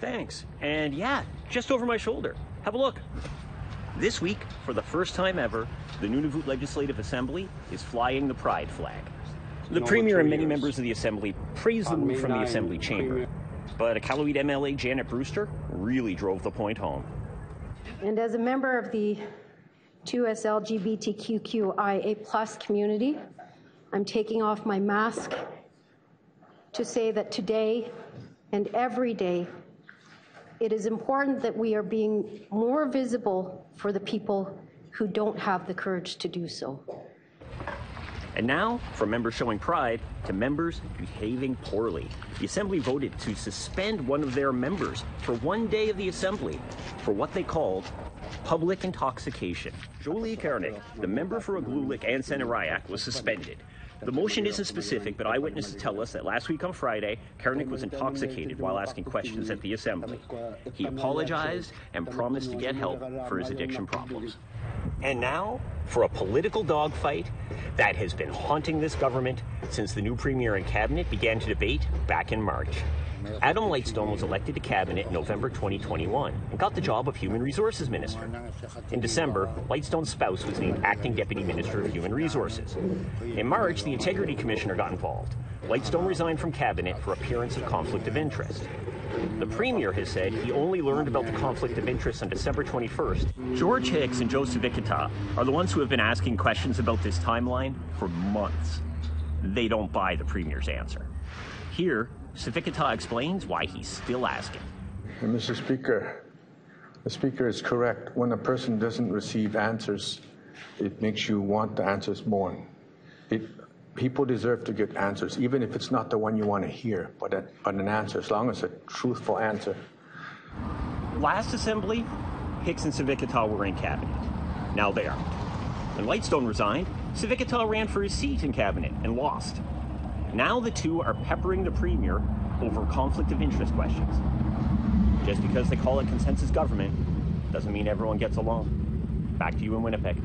Thanks. And yeah, just over my shoulder. Have a look. This week, for the first time ever, the Nunavut Legislative Assembly is flying the pride flag. The Premier and many members of the Assembly praised the move from the Assembly chamber, but Iqaluit MLA Janet Brewster really drove the point home. And as a member of the 2S LGBTQIA+ community, I'm taking off my mask to say that today and every day, it is important that we are being more visible for the people who don't have the courage to do so. And now, from members showing pride to members behaving poorly. The Assembly voted to suspend one of their members for one day of the Assembly for what they called public intoxication. Jolie Karnik, the member for Iqaluit and Senarayak, was suspended. The motion isn't specific, but eyewitnesses tell us that last week on Friday, Karnik was intoxicated while asking questions at the Assembly. He apologized and promised to get help for his addiction problems. And now, for a political dogfight that has been haunting this government since the new Premier and Cabinet began to debate back in March. Adam Lightstone was elected to Cabinet in November 2021 and got the job of Human Resources Minister. In December, Lightstone's spouse was named Acting Deputy Minister of Human Resources. In March, the Integrity Commissioner got involved. Lightstone resigned from Cabinet for appearance of conflict of interest. The Premier has said he only learned about the conflict of interest on December 21st. George Hicks and Joe Savicata are the ones who have been asking questions about this timeline for months. They don't buy the Premier's answer. Here, Savicata explains why he's still asking. Mr. Speaker, the Speaker is correct. When a person doesn't receive answers, it makes you want the answers more. People deserve to get answers, even if it's not the one you want to hear, but an answer, as long as it's a truthful answer. Last Assembly, Hicks and Savicata were in Cabinet. Now they aren't. When Lightstone resigned, Savicata ran for his seat in Cabinet and lost. Now the two are peppering the Premier over conflict of interest questions. Just because they call it consensus government doesn't mean everyone gets along. Back to you in Winnipeg.